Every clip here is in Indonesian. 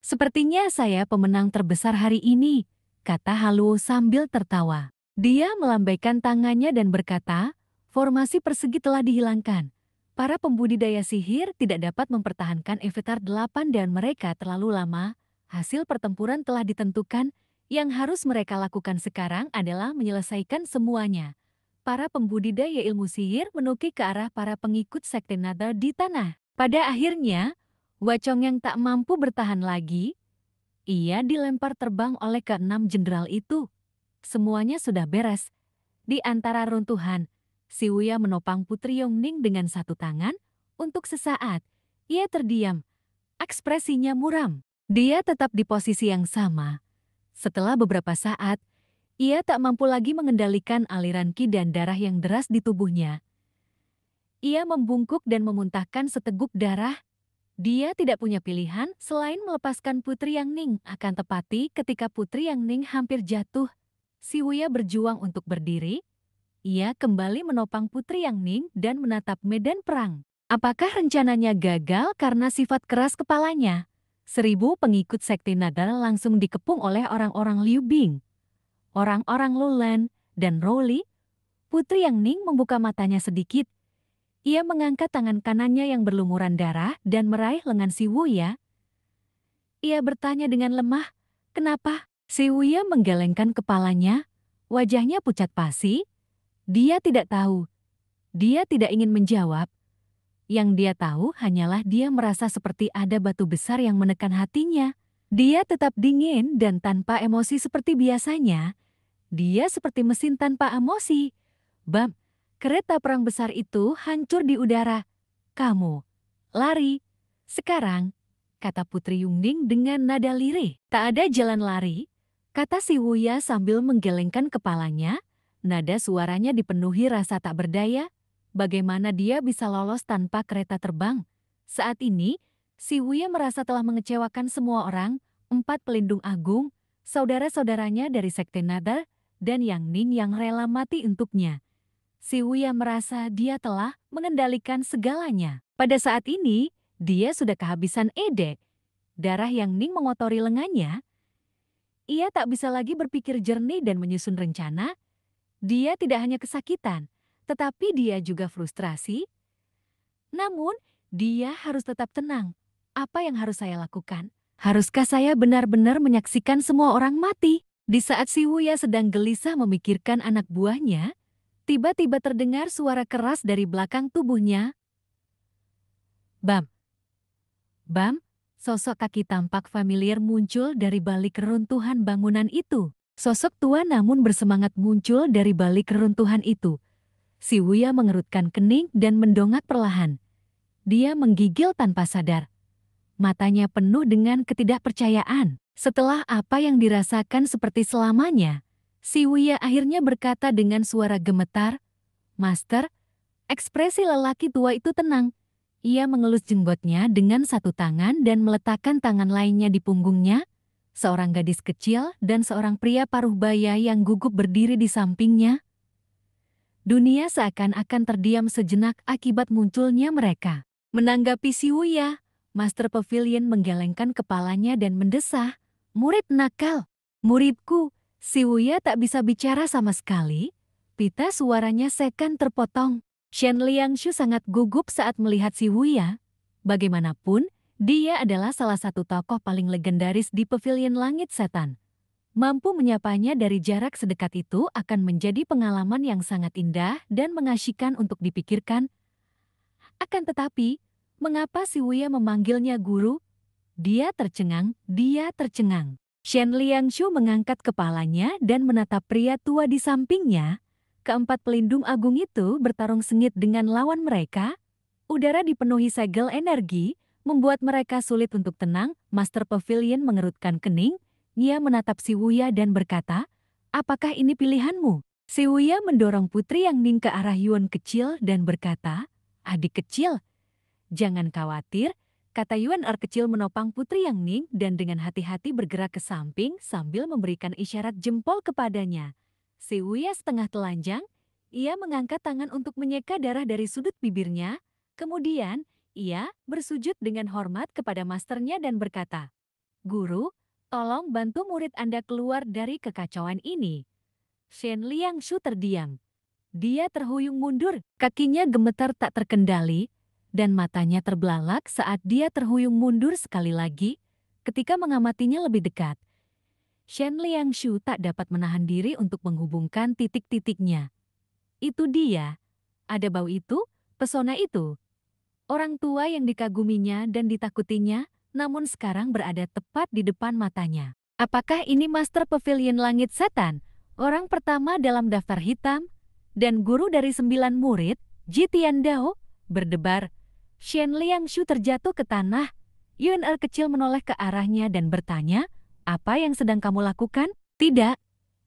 Sepertinya saya pemenang terbesar hari ini, kata Haluo sambil tertawa. Dia melambaikan tangannya dan berkata, formasi persegi telah dihilangkan. Para pembudidaya sihir tidak dapat mempertahankan Avatar 8 dan mereka terlalu lama. Hasil pertempuran telah ditentukan, yang harus mereka lakukan sekarang adalah menyelesaikan semuanya. Para pembudidaya ilmu sihir menukik ke arah para pengikut Sekte Nada di tanah. Pada akhirnya, Wacong yang tak mampu bertahan lagi, ia dilempar terbang oleh keenam jenderal itu. Semuanya sudah beres. Di antara runtuhan, si Wuya menopang Putri Yongning dengan satu tangan. Untuk sesaat, ia terdiam. Ekspresinya muram. Dia tetap di posisi yang sama. Setelah beberapa saat, ia tak mampu lagi mengendalikan aliran ki dan darah yang deras di tubuhnya. Ia membungkuk dan memuntahkan seteguk darah. Dia tidak punya pilihan selain melepaskan Putri Yang Ning. Akan tepati ketika Putri Yang Ning hampir jatuh, si Wuya berjuang untuk berdiri. Ia kembali menopang Putri Yang Ning dan menatap medan perang. Apakah rencananya gagal karena sifat keras kepalanya? 1.000 pengikut Sekte Nada langsung dikepung oleh orang-orang Liu Bing, orang-orang Lulan, dan Rowli. Putri Yang Ning membuka matanya sedikit. Ia mengangkat tangan kanannya yang berlumuran darah dan meraih lengan si Wuya. Ia bertanya dengan lemah, kenapa? Si Wuya menggelengkan kepalanya, wajahnya pucat pasi. Dia tidak tahu. Dia tidak ingin menjawab. Yang dia tahu hanyalah dia merasa seperti ada batu besar yang menekan hatinya. Dia tetap dingin dan tanpa emosi seperti biasanya. Dia seperti mesin tanpa emosi. Bam, kereta perang besar itu hancur di udara. Kamu, lari. Sekarang, kata Putri Yungning dengan nada lirih. Tak ada jalan lari, kata si Wuya sambil menggelengkan kepalanya. Nada suaranya dipenuhi rasa tak berdaya. Bagaimana dia bisa lolos tanpa kereta terbang? Saat ini, si Wuya merasa telah mengecewakan semua orang, 4 pelindung agung, saudara-saudaranya dari Sekte Nada, dan Yang Ning yang rela mati untuknya. Si Wuya merasa dia telah mengendalikan segalanya. Pada saat ini, dia sudah kehabisan ide. Darah Yang Ning mengotori lengannya. Ia tak bisa lagi berpikir jernih dan menyusun rencana. Dia tidak hanya kesakitan, tetapi dia juga frustrasi. Namun, dia harus tetap tenang. Apa yang harus saya lakukan? Haruskah saya benar-benar menyaksikan semua orang mati? Di saat si Wuya sedang gelisah memikirkan anak buahnya, tiba-tiba terdengar suara keras dari belakang tubuhnya. Bam! Bam! Sosok kaki tampak familiar muncul dari balik reruntuhan bangunan itu. Sosok tua namun bersemangat muncul dari balik reruntuhan itu. Si Wuya mengerutkan kening dan mendongak perlahan. Dia menggigil tanpa sadar. Matanya penuh dengan ketidakpercayaan. Setelah apa yang dirasakan seperti selamanya, si Wuya akhirnya berkata dengan suara gemetar, "Master." Ekspresi lelaki tua itu tenang. Ia mengelus jenggotnya dengan satu tangan dan meletakkan tangan lainnya di punggungnya. Seorang gadis kecil dan seorang pria paruh baya yang gugup berdiri di sampingnya. Dunia seakan-akan terdiam sejenak akibat munculnya mereka. Menanggapi si Wuya, Master Pavilion menggelengkan kepalanya dan mendesah, "Murid nakal, muridku." Si Wuya tak bisa bicara sama sekali. Pita suaranya sekan terpotong. Shen Liangshu sangat gugup saat melihat si Wuya. Bagaimanapun, dia adalah salah satu tokoh paling legendaris di Pavilion Langit Setan. Mampu menyapanya dari jarak sedekat itu akan menjadi pengalaman yang sangat indah dan mengasyikkan untuk dipikirkan. Akan tetapi, mengapa si Wuya memanggilnya guru? Dia tercengang, dia tercengang. Shen Liangshu mengangkat kepalanya dan menatap pria tua di sampingnya. Keempat pelindung agung itu bertarung sengit dengan lawan mereka. Udara dipenuhi segel energi, membuat mereka sulit untuk tenang. Master Pavilion mengerutkan kening. Dia menatap si Wuya dan berkata, "Apakah ini pilihanmu?" Si Wuya mendorong Putri Yang Ning ke arah Yuan kecil dan berkata, "Adik kecil, jangan khawatir," kata Yuan kecil menopang Putri Yang Ning dan dengan hati-hati bergerak ke samping sambil memberikan isyarat jempol kepadanya. Si Wuya setengah telanjang, ia mengangkat tangan untuk menyeka darah dari sudut bibirnya. Kemudian, ia bersujud dengan hormat kepada masternya dan berkata, Guru, tolong bantu murid Anda keluar dari kekacauan ini. Shen Liangshu terdiam. Dia terhuyung mundur, kakinya gemetar tak terkendali, dan matanya terbelalak saat dia terhuyung mundur sekali lagi ketika mengamatinya lebih dekat. Shen Liangshu tak dapat menahan diri untuk menghubungkan titik-titiknya. Itu dia. Ada bau itu, pesona itu. Orang tua yang dikaguminya dan ditakutinya, namun sekarang berada tepat di depan matanya. Apakah ini Master Pavilion Langit Setan? Orang pertama dalam daftar hitam? Dan guru dari 9 murid, Ji Tiandao, berdebar. Shen Liangshu terjatuh ke tanah. Yuan kecil menoleh ke arahnya dan bertanya, "Apa yang sedang kamu lakukan?" "Tidak,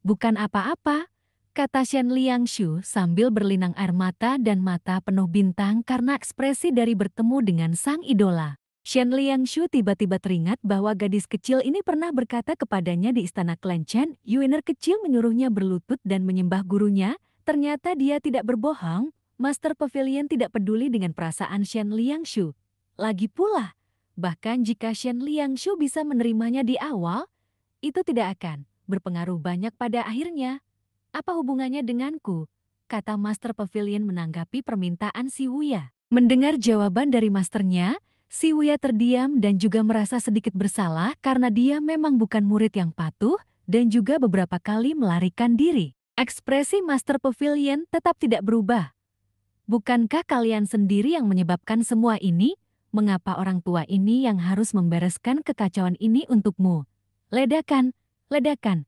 bukan apa-apa," kata Shen Liangshu sambil berlinang air mata dan mata penuh bintang karena ekspresi dari bertemu dengan sang idola. Shen Liangshu tiba-tiba teringat bahwa gadis kecil ini pernah berkata kepadanya di istana Clan Chen. Yuan kecil menyuruhnya berlutut dan menyembah gurunya. Ternyata dia tidak berbohong. Master Pavilion tidak peduli dengan perasaan Shen Liangshu. Lagi pula, bahkan jika Shen Liangshu bisa menerimanya di awal, itu tidak akan berpengaruh banyak pada akhirnya. "Apa hubungannya denganku?" kata Master Pavilion menanggapi permintaan si Wuya. Mendengar jawaban dari masternya, si Wuya terdiam dan juga merasa sedikit bersalah karena dia memang bukan murid yang patuh dan juga beberapa kali melarikan diri. Ekspresi Master Pavilion tetap tidak berubah. "Bukankah kalian sendiri yang menyebabkan semua ini? Mengapa orang tua ini yang harus membereskan kekacauan ini untukmu?" Ledakan, ledakan.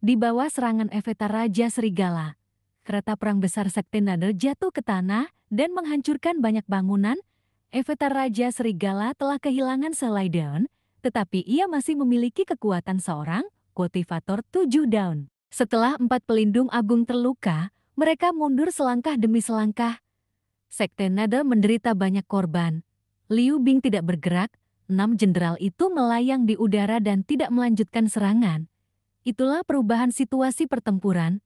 Di bawah serangan Eveta Raja Serigala, kereta perang besar Sekte Nader jatuh ke tanah dan menghancurkan banyak bangunan. Eveta Raja Serigala telah kehilangan sehelai daun, tetapi ia masih memiliki kekuatan seorang kultivator 7 daun. Setelah 4 pelindung agung terluka, mereka mundur selangkah demi selangkah. Sekte Nader menderita banyak korban. Liu Bing tidak bergerak, 6 jenderal itu melayang di udara dan tidak melanjutkan serangan. Itulah perubahan situasi pertempuran.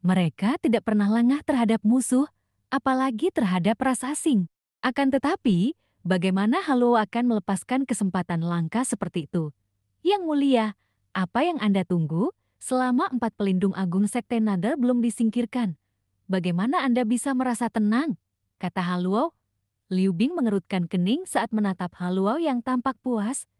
Mereka tidak pernah lengah terhadap musuh, apalagi terhadap ras asing. Akan tetapi, bagaimana Haluo akan melepaskan kesempatan langka seperti itu? "Yang mulia, apa yang Anda tunggu? Selama 4 pelindung agung Sekte Nader belum disingkirkan. Bagaimana Anda bisa merasa tenang?" kata Haluo. Liu Bing mengerutkan kening saat menatap Haluo yang tampak puas.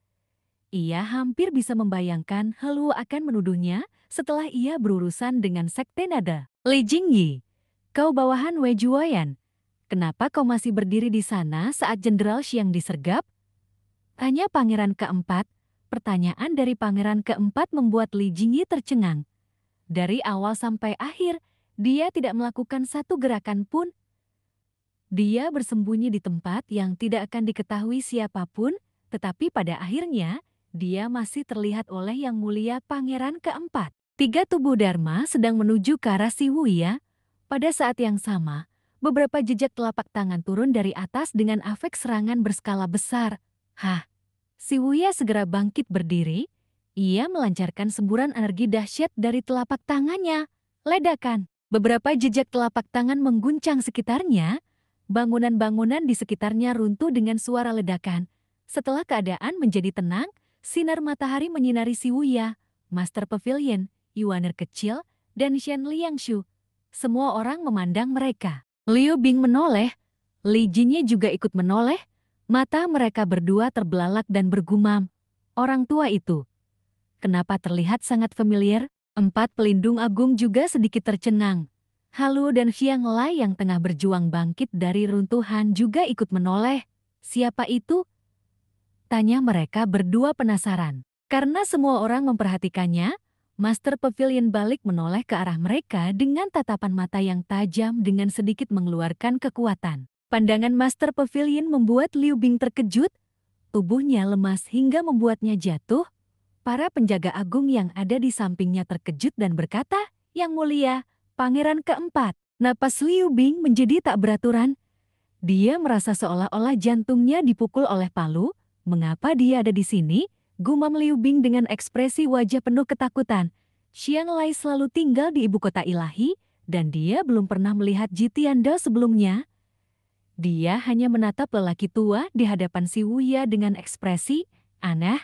Ia hampir bisa membayangkan Haluo akan menuduhnya setelah ia berurusan dengan Sekte Nada. "Li Jingyi, kau bawahan Wei Juoyan. Kenapa kau masih berdiri di sana saat Jenderal Xiang disergap?" tanya Pangeran keempat. Pertanyaan dari Pangeran keempat membuat Li Jingyi tercengang. Dari awal sampai akhir, dia tidak melakukan satu gerakan pun. Dia bersembunyi di tempat yang tidak akan diketahui siapapun, tetapi pada akhirnya, dia masih terlihat oleh Yang Mulia Pangeran keempat. 3 tubuh Dharma sedang menuju ke arah si Wuya. Pada saat yang sama, beberapa jejak telapak tangan turun dari atas dengan efek serangan berskala besar. "Hah!" Si Wuya segera bangkit berdiri. Ia melancarkan semburan energi dahsyat dari telapak tangannya. Ledakan. Beberapa jejak telapak tangan mengguncang sekitarnya. Bangunan-bangunan di sekitarnya runtuh dengan suara ledakan. Setelah keadaan menjadi tenang, sinar matahari menyinari si Wuya, Master Pavilion, Yuaner kecil, dan Shen Liangshu. Semua orang memandang mereka. Liu Bing menoleh, Li Jingyi juga ikut menoleh. Mata mereka berdua terbelalak dan bergumam. Orang tua itu, kenapa terlihat sangat familiar? 4 pelindung agung juga sedikit tercengang. Haluo dan Xiang Lai yang tengah berjuang bangkit dari runtuhan juga ikut menoleh. "Siapa itu?" tanya mereka berdua penasaran. Karena semua orang memperhatikannya, Master Pavilion balik menoleh ke arah mereka dengan tatapan mata yang tajam dengan sedikit mengeluarkan kekuatan. Pandangan Master Pavilion membuat Liu Bing terkejut. Tubuhnya lemas hingga membuatnya jatuh. Para penjaga agung yang ada di sampingnya terkejut dan berkata, "Yang mulia, Pangeran keempat." Napas Liu Bing menjadi tak beraturan. Dia merasa seolah-olah jantungnya dipukul oleh palu. "Mengapa dia ada di sini?" gumam Liu Bing dengan ekspresi wajah penuh ketakutan. Xiang Lai selalu tinggal di ibu kota ilahi, dan dia belum pernah melihat Ji Tiandao sebelumnya. Dia hanya menatap lelaki tua di hadapan si Wuya dengan ekspresi aneh.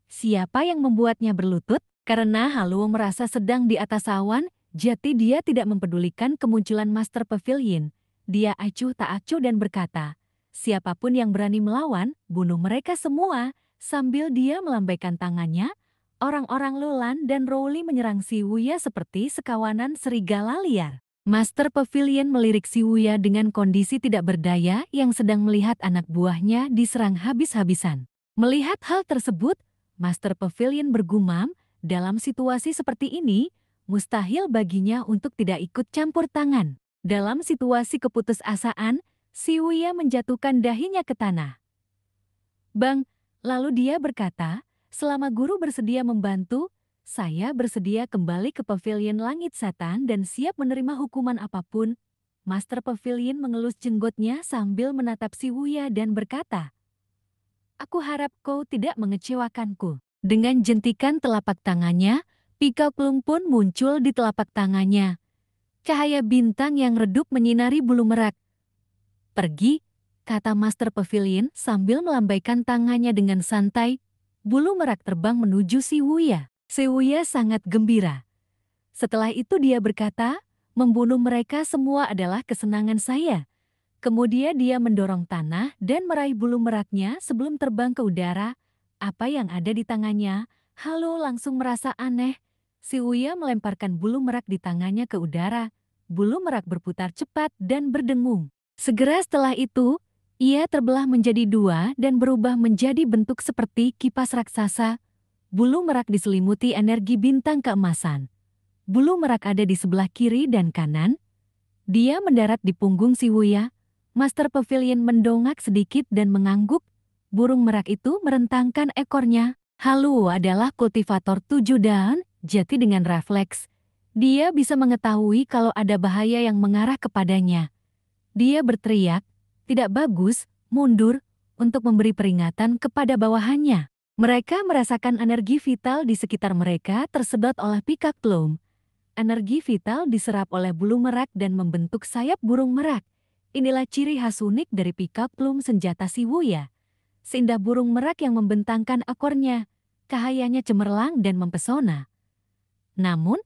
Siapa yang membuatnya berlutut? Karena Haluo merasa sedang di atas awan, jadi dia tidak mempedulikan kemunculan Master Pavilion. Dia acuh tak acuh dan berkata, siapapun yang berani melawan, bunuh mereka semua. Sambil dia melambaikan tangannya, orang-orang Lulan dan Rowley menyerang Si Wuya seperti sekawanan serigala liar. Master Pavilion melirik Si Wuya dengan kondisi tidak berdaya yang sedang melihat anak buahnya diserang habis-habisan. Melihat hal tersebut, Master Pavilion bergumam, dalam situasi seperti ini, mustahil baginya untuk tidak ikut campur tangan. Dalam situasi keputusasaan, Si Wuya menjatuhkan dahinya ke tanah. Bang, lalu dia berkata, selama guru bersedia membantu, saya bersedia kembali ke Pavilion Langit Setan dan siap menerima hukuman apapun. Master Pavilion mengelus jenggotnya sambil menatap Si Wuya dan berkata, aku harap kau tidak mengecewakanku. Dengan jentikan telapak tangannya, Pikaklung pun muncul di telapak tangannya. Cahaya bintang yang redup menyinari bulu merak. Pergi, kata Master Pavilion sambil melambaikan tangannya dengan santai. Bulu merak terbang menuju Si Wuya. Si Wuya sangat gembira. Setelah itu dia berkata, membunuh mereka semua adalah kesenangan saya. Kemudian dia mendorong tanah dan meraih bulu meraknya sebelum terbang ke udara. Apa yang ada di tangannya? Halo langsung merasa aneh. Si Wuya melemparkan bulu merak di tangannya ke udara. Bulu merak berputar cepat dan berdengung. Segera setelah itu, ia terbelah menjadi dua dan berubah menjadi bentuk seperti kipas raksasa. Bulu merak diselimuti energi bintang keemasan. Bulu merak ada di sebelah kiri dan kanan. Dia mendarat di punggung Si Wuya. Master Pavilion mendongak sedikit dan mengangguk. Burung merak itu merentangkan ekornya. Haluo adalah kultivator 7 daun, jadi dengan refleks. Dia bisa mengetahui kalau ada bahaya yang mengarah kepadanya. Dia berteriak, tidak bagus, mundur, untuk memberi peringatan kepada bawahannya. Mereka merasakan energi vital di sekitar mereka tersedot oleh Pikaklung. Energi vital diserap oleh bulu merak dan membentuk sayap burung merak. Inilah ciri khas unik dari Pikaklung senjata Si Wuya. Seindah burung merak yang membentangkan ekornya, cahayanya cemerlang dan mempesona. Namun,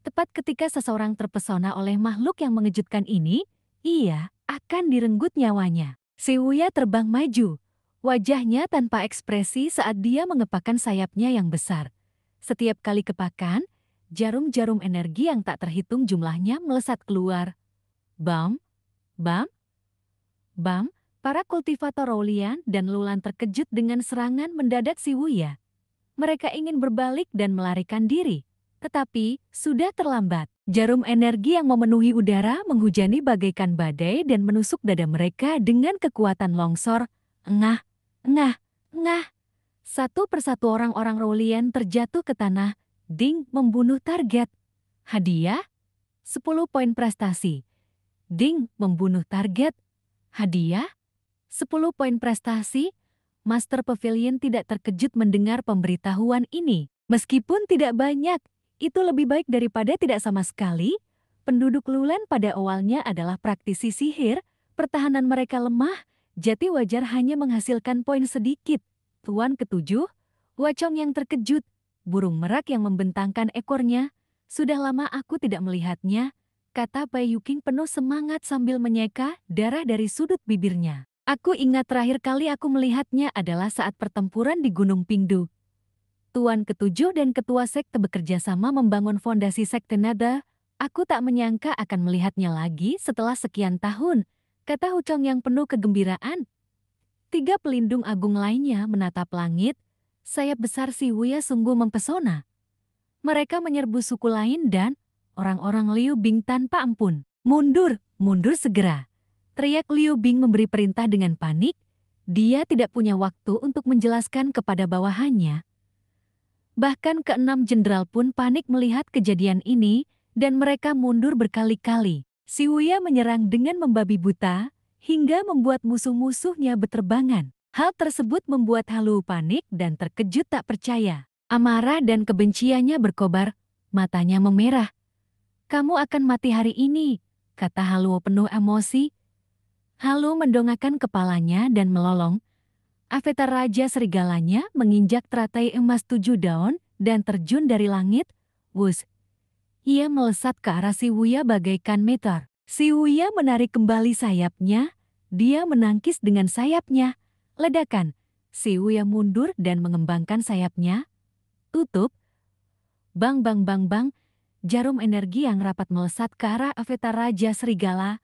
tepat ketika seseorang terpesona oleh makhluk yang mengejutkan ini, ia akan direnggut nyawanya. Si Wuya terbang maju, wajahnya tanpa ekspresi saat dia mengepakkan sayapnya yang besar. Setiap kali kepakan, jarum-jarum energi yang tak terhitung jumlahnya melesat keluar. Bam, bam, bam, para kultivator Rowlian dan Lulan terkejut dengan serangan mendadak Si Wuya. Mereka ingin berbalik dan melarikan diri. Tetapi, sudah terlambat. Jarum energi yang memenuhi udara menghujani bagaikan badai dan menusuk dada mereka dengan kekuatan longsor. Engah, engah, engah. Satu persatu orang-orang Rowlian terjatuh ke tanah. Ding membunuh target. Hadiah? 10 poin prestasi. Ding membunuh target. Hadiah? 10 poin prestasi. Master Pavilion tidak terkejut mendengar pemberitahuan ini. Meskipun tidak banyak, itu lebih baik daripada tidak sama sekali. Penduduk Lulan pada awalnya adalah praktisi sihir, pertahanan mereka lemah, jadi wajar hanya menghasilkan poin sedikit. Tuan ketujuh, Wacong yang terkejut, burung merak yang membentangkan ekornya. Sudah lama aku tidak melihatnya, kata Bai Yuking penuh semangat sambil menyeka darah dari sudut bibirnya. Aku ingat terakhir kali aku melihatnya adalah saat pertempuran di Gunung Pingdu. Tuan ketujuh dan ketua sekte bekerja sama membangun fondasi sekte Nada. Aku tak menyangka akan melihatnya lagi setelah sekian tahun, kata Hucong yang penuh kegembiraan. 3 pelindung agung lainnya menatap langit. Sayap besar Si Wuya sungguh mempesona. Mereka menyerbu suku lain dan orang-orang Liu Bing tanpa ampun. Mundur, mundur segera. Teriak Liu Bing memberi perintah dengan panik. Dia tidak punya waktu untuk menjelaskan kepada bawahannya. Bahkan ke-6 jenderal pun panik melihat kejadian ini dan mereka mundur berkali-kali. Si Wuya menyerang dengan membabi buta hingga membuat musuh-musuhnya berterbangan. Hal tersebut membuat Haluo panik dan terkejut tak percaya. Amarah dan kebenciannya berkobar, matanya memerah. Kamu akan mati hari ini, kata Haluo penuh emosi. Haluo mendongakkan kepalanya dan melolong. Avatar Raja Serigalanya menginjak teratai emas 7 daun dan terjun dari langit. Wus! Ia melesat ke arah si Wuya bagaikan meteor. Si Wuya menarik kembali sayapnya. Dia menangkis dengan sayapnya. Ledakan. Si Wuya mundur dan mengembangkan sayapnya. Tutup. Bang bang bang bang. Jarum energi yang rapat melesat ke arah avatar Raja Serigala.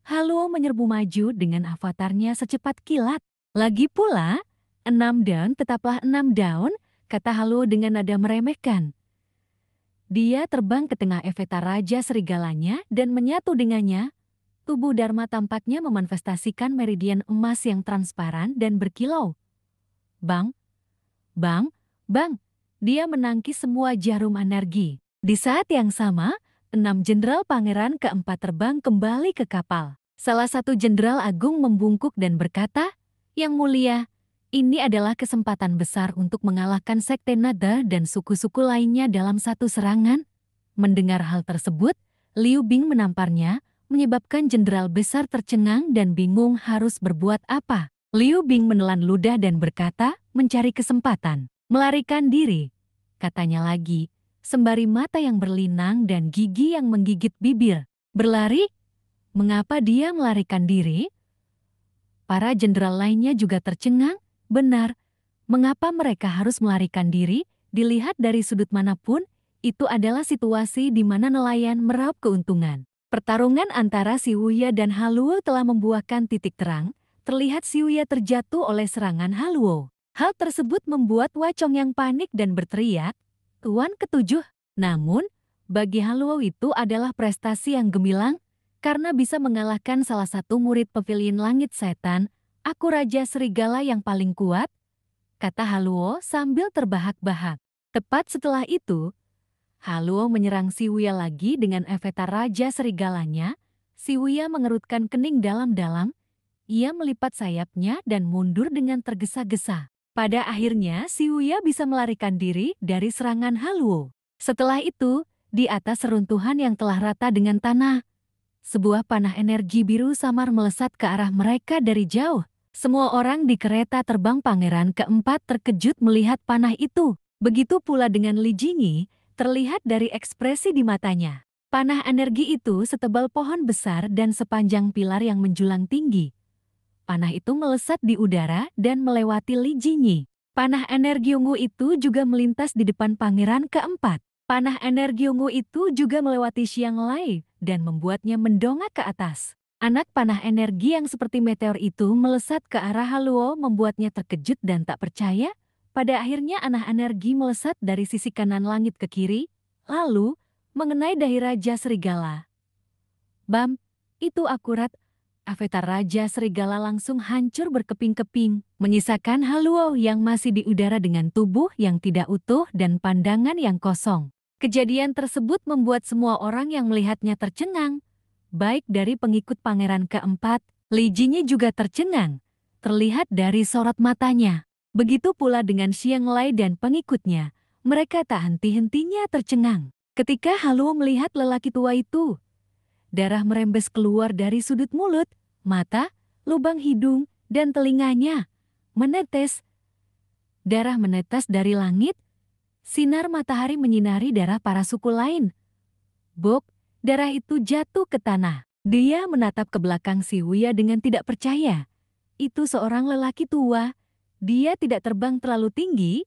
Haluo menyerbu maju dengan avatarnya secepat kilat. Lagi pula, 6 daun tetaplah 6 daun, kata Haluo dengan nada meremehkan. Dia terbang ke tengah avatar Raja Serigalanya dan menyatu dengannya. Tubuh Dharma tampaknya memanifestasikan meridian emas yang transparan dan berkilau. Bang, bang, bang, dia menangkis semua jarum energi. Di saat yang sama, 6 jenderal pangeran keempat terbang kembali ke kapal. Salah satu jenderal agung membungkuk dan berkata, "Yang mulia, ini adalah kesempatan besar untuk mengalahkan Sekte Nada dan suku-suku lainnya dalam satu serangan." Mendengar hal tersebut, Liu Bing menamparnya, menyebabkan jenderal besar tercengang dan bingung harus berbuat apa. Liu Bing menelan ludah dan berkata, mencari kesempatan. Melarikan diri, katanya lagi, sembari mata yang berlinang dan gigi yang menggigit bibir. Berlari? Mengapa dia melarikan diri? Para jenderal lainnya juga tercengang. Benar, mengapa mereka harus melarikan diri? Dilihat dari sudut manapun, itu adalah situasi di mana nelayan meraup keuntungan. Pertarungan antara si Wuya dan Haluo telah membuahkan titik terang. Terlihat si Wuya terjatuh oleh serangan Haluo. Hal tersebut membuat Wacong yang panik dan berteriak, "Tuan ketujuh!" Namun, bagi Haluo itu adalah prestasi yang gemilang, karena bisa mengalahkan salah satu murid pavilion langit setan. "Aku Raja Serigala yang paling kuat," kata Haluo sambil terbahak-bahak. Tepat setelah itu, Haluo menyerang si Wuya lagi dengan avatar Raja Serigalanya. Si Wuya mengerutkan kening dalam-dalam. Ia melipat sayapnya dan mundur dengan tergesa-gesa. Pada akhirnya, si Wuya bisa melarikan diri dari serangan Haluo. Setelah itu, di atas reruntuhan yang telah rata dengan tanah, sebuah panah energi biru samar melesat ke arah mereka dari jauh. Semua orang di kereta terbang pangeran keempat terkejut melihat panah itu. Begitu pula dengan Li Jingyi, terlihat dari ekspresi di matanya. Panah energi itu setebal pohon besar dan sepanjang pilar yang menjulang tinggi. Panah itu melesat di udara dan melewati Li Jingyi. Panah energi ungu itu juga melintas di depan pangeran keempat. Panah energi ungu itu juga melewati Xiang Lai dan membuatnya mendongak ke atas. Anak panah energi yang seperti meteor itu melesat ke arah Haluo membuatnya terkejut dan tak percaya. Pada akhirnya anak energi melesat dari sisi kanan langit ke kiri, lalu mengenai dahi Raja Serigala. Bam, itu akurat. Avatar Raja Serigala langsung hancur berkeping-keping, menyisakan Haluo yang masih di udara dengan tubuh yang tidak utuh dan pandangan yang kosong. Kejadian tersebut membuat semua orang yang melihatnya tercengang. Baik dari pengikut pangeran keempat, Li Jingyi juga tercengang. Terlihat dari sorot matanya. Begitu pula dengan Xiang Lai dan pengikutnya. Mereka tak henti-hentinya tercengang. Ketika Haluo melihat lelaki tua itu, darah merembes keluar dari sudut mulut, mata, lubang hidung, dan telinganya. Menetes. Darah menetes dari langit. Sinar matahari menyinari darah para suku lain. Bok, darah itu jatuh ke tanah. Dia menatap ke belakang si Wuya dengan tidak percaya. Itu seorang lelaki tua. Dia tidak terbang terlalu tinggi.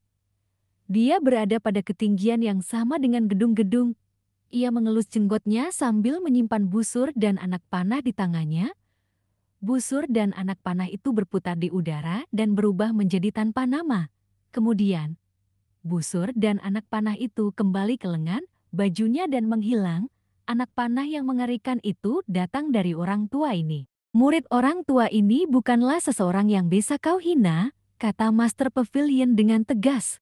Dia berada pada ketinggian yang sama dengan gedung-gedung. Ia mengelus jenggotnya sambil menyimpan busur dan anak panah di tangannya. Busur dan anak panah itu berputar di udara dan berubah menjadi tanpa nama. Kemudian, busur dan anak panah itu kembali ke lengan, bajunya dan menghilang. Anak panah yang mengerikan itu datang dari orang tua ini. "Murid orang tua ini bukanlah seseorang yang bisa kau hina," kata Master Pavilion dengan tegas.